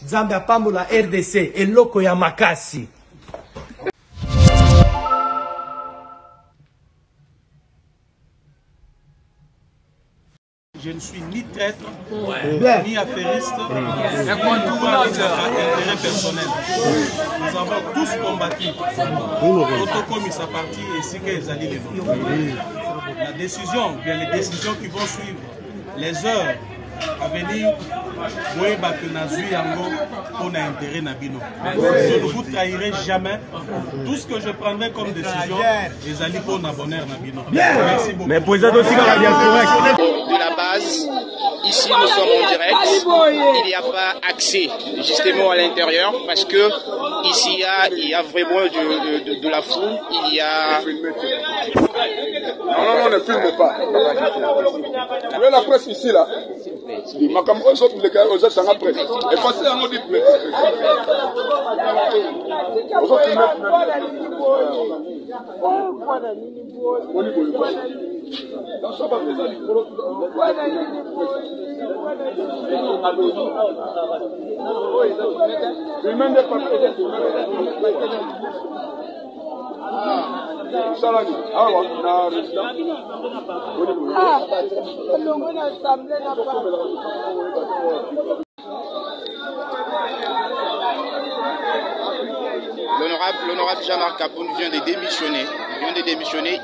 Nzambe apambola RDC eloko ya makasi. Je ne suis ni traître, ni affairiste, ni intérêt personnel. Nous avons tous combattu. Autocom sa partie et c'est qu'ils allaient les nôtres. La décision, bien les décisions qui vont suivre, les heures à venir, oui, que Nazui Yango, on a intérêt Nabino. Je ne vous trahirai jamais. Tout ce que je prendrai comme décision, les alliés pour bonheur Nabino. Merci beaucoup. Mais pour les autres aussi, de la base, ici nous sommes en direct. Il n'y a pas accès justement à l'intérieur parce que ici il y a vraiment de la foule. Il y a. Non, ne filme pas. Vous voyez la presse ici là. Ma caméra aux autres sont après. Et passez à nous dit plus. Aux autres L'honorable Jean-Marc Capoun vient de démissionner.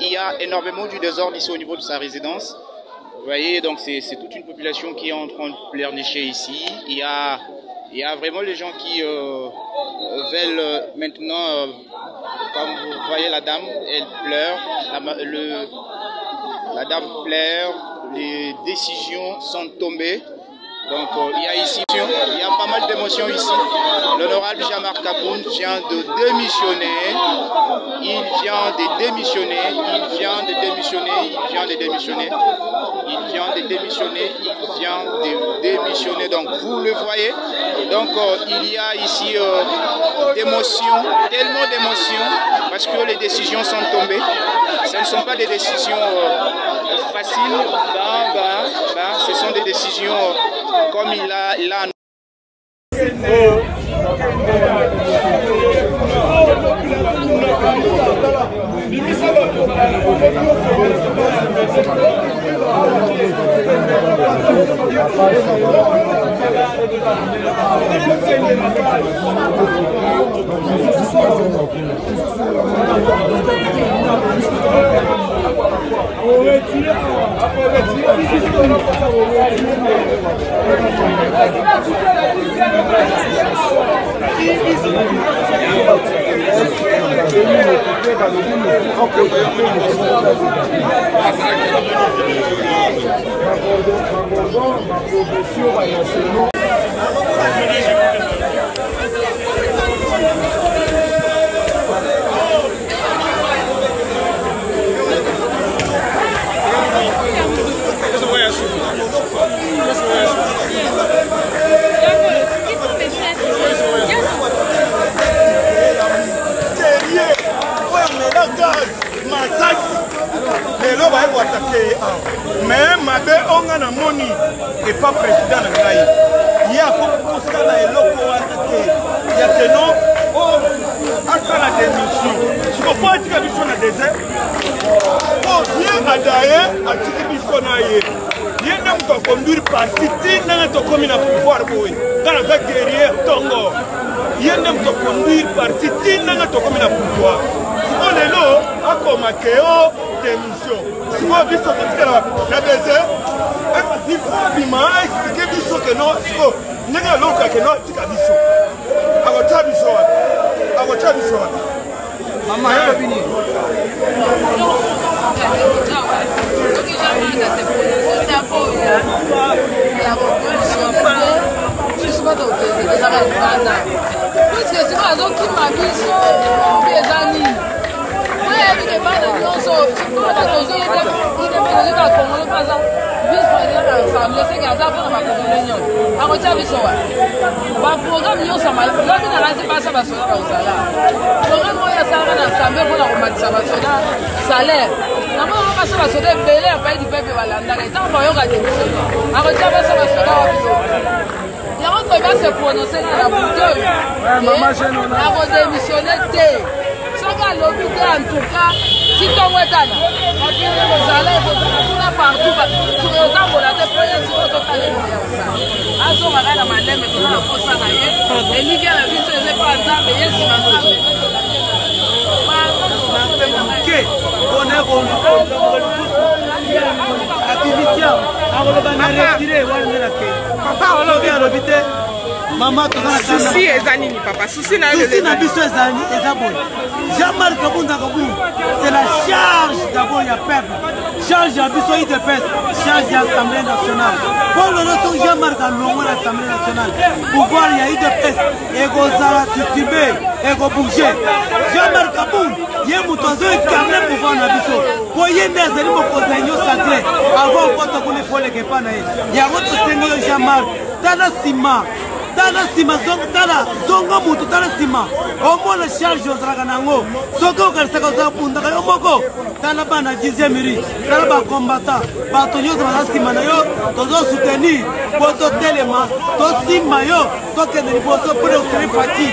Il y a énormément du désordre ici au niveau de sa résidence. Vous voyez, donc c'est toute une population qui est en train de pleurnicher ici. Il y a vraiment les gens qui veulent maintenant, comme vous voyez la dame, elle pleure, la dame pleure, les décisions sont tombées. Donc il y a ici, il y a pas mal d'émotions ici. L'honorable Jean-Marc Capoun vient de démissionner. Il vient de démissionner. Donc vous le voyez. Donc il y a ici d'émotions, tellement d'émotions, parce que les décisions sont tombées. Ce ne sont pas des décisions faciles. Ce sont des décisions comme il a mais mabe onga na moni et pas président na ngai il y a beaucoup ça là eloko attaqué il y a que non asa la démission je peux pas dire biso na désert bien adaye atiki biso na ye bien na ko conduire parti tina to comme na pouvoir boy dans la guerrier tongo bien na ko conduire parti tina to comme na pouvoir on est là à comme keo démission si vous avez sorti la désert il faut bima expliquer biso que non nega loka que non tika biso agocha biso mama yo bini Il y a il va se prononcer dans la bouteille. La redémissionner. En tout cas, si tu es partout, tu Maman, souci ezani ni papa, souci na biso ezani ezabon. Jean-Marc Kabunda Kabou, c'est la charge d'abord il y a peuple. Charge à biso IDPS, charge à l'Assemblée nationale. Pour le retour Jean-Marc a longué l'Assemblée nationale. Pouvoir il y a IDPS, ego zara titibé, ego bouger. Jean-Marc Kabou, yé moutonzo et carnet pouvoir na biso. Pour yé nezeli mo kozenyo sacré. Avant poto kone fole ke pa na ye. Ya roto sengo Jean-Marc, tana sima. Tala sima tala zonga mutu tala sima omona charge ozalaka nango soki okanisaka ozala pundaka yo moko tala bana 10e miri tala bakombata bato nyonso baza nsima na yo tozosoutenir po totelema tosimba yo tokende liboso mpona osiri fati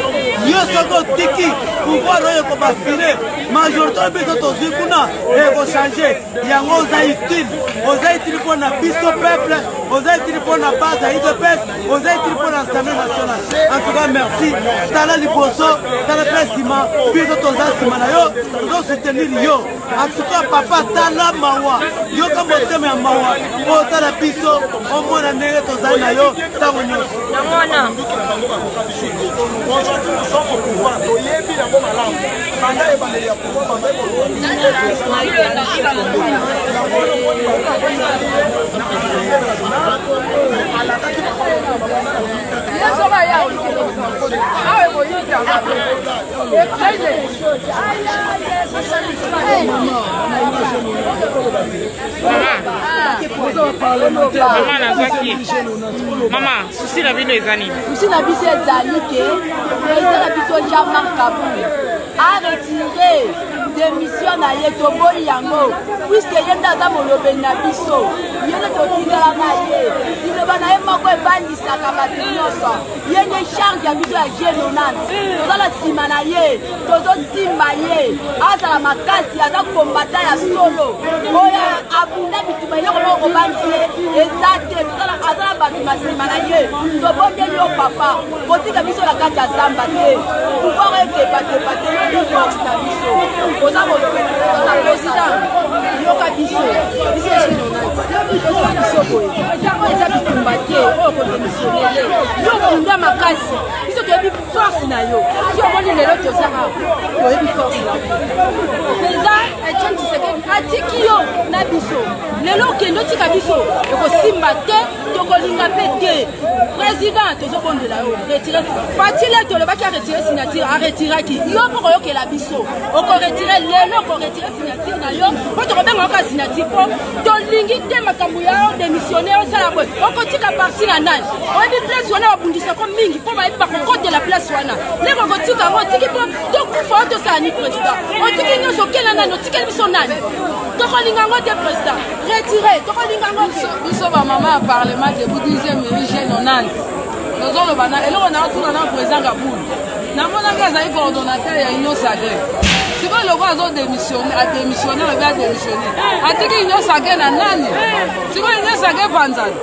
yo soki otiki pouvoir oyo ekobaskile majorité oyo biso tozwi kuna ekochange yango oza utile mpona biso peuple oza utile mpona base ya UDPS oza utile mpona Assemblée nationale. En tout cas, merci. Tala liboso, tala pesima, biso toza sima na yo, tozo soutenir yo. En tout cas, papa tala mawa, yo kama teme ya mawa, po tala biso, omona ndenge toza na yo, tango nyonso. Namona. Aujourd'hui, nous sommes au pouvoir. Toyebi na ngoma malamu. Banda ebale ya pouvoir, banda Maman, souci la vie des années. Souci la vie des années que président la biso Jean-Marc Kabou a retiré démission na yeto boyi yango puisque yenda za molobe na biso yene to tingala na ye dilo bana ye moko ebandisa ka bato nyonso yene charge ya biso ya G90 tozala sima na ye tozo simba ye azala makasi aza kombata ya solo oya abunda bituma iloko moko bandie ezate tozala azala bato masima na ye tobondeli yo papa kotika biso na kati ya zamba te pouvoir ekebate yo force na biso oza molobe na président yoka biso biso boye eza bitumba te oyo kodemisionele yo bunda makasi biso toyebi force na yo si omoni lelo tozaka toyebi force na président Etienne Tshisekedi atiki yo na biso lelo okende otika biso ekosimba te tokolinga mpe te président tozobondela yo retire fatile tolobaki aretire signature aretiraki yo mpo koyokela biso okoretire lelo okoretire signature na yo mpo tokobenga oka signature mpo tolingi te makambo ya démissionner osala boye okotika parti na nani oyebi place wana babundisako mingi mpo bayebi bakokotela place wana ndenge okotika yango otiki mpo tokufa oyo tosala ni président otiki nyonso okela nani otikeli biso nani tokolinga yango te président retire tokolinga yango te biso bamama ya parlement debout 10e mairie G90 tozoloba na eloko na otuna na président Kabou namonaki azali coordonnateur ya union sacré sikoyo loko azodémissionne adémissionne oyebi adémissionne atiki union sacré na nani sikoyo union sacré panzana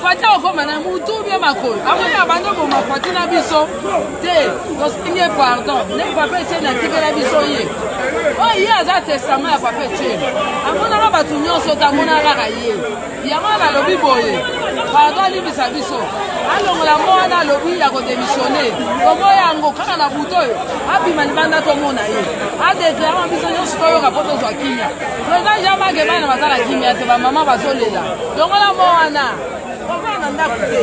fati okoma na mutu bie makolo akoki abandi oboma fati na biso te tosinye pardon ndenge papa etienne atikela biso ye oyo ye aza testament ya papa etienne amonaka bato nyonso tamona kaka ye yango nalobi boye pardon alibisa biso alongola mwana alobi ya kodémissionne toboya yango kaka na buto oyo abima libanda tomona ye adeklama biso nyonso toyoka mpo tozwa kimia président Jean-Marc bana bazala kimia te bamama bazolela longola mo wana okona ndako te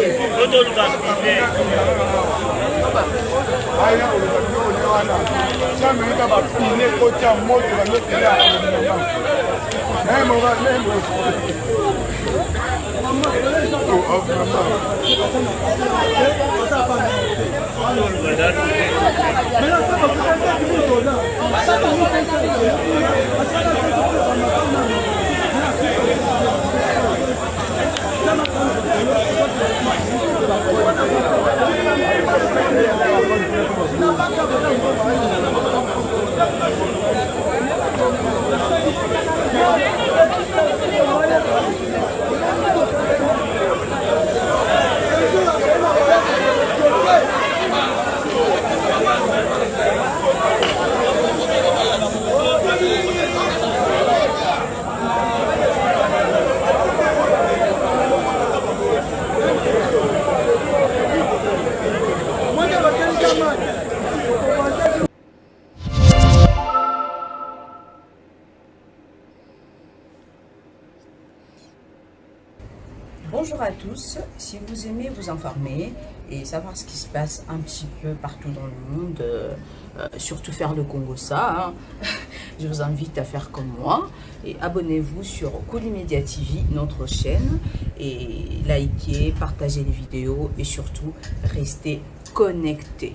Bonjour à tous, si vous aimez vous informer et savoir ce qui se passe un petit peu partout dans le monde, surtout faire le Congo ça, je vous invite à faire comme moi et abonnez-vous sur Kolimedia TV, notre chaîne, et likez, partagez les vidéos et surtout restez connectés.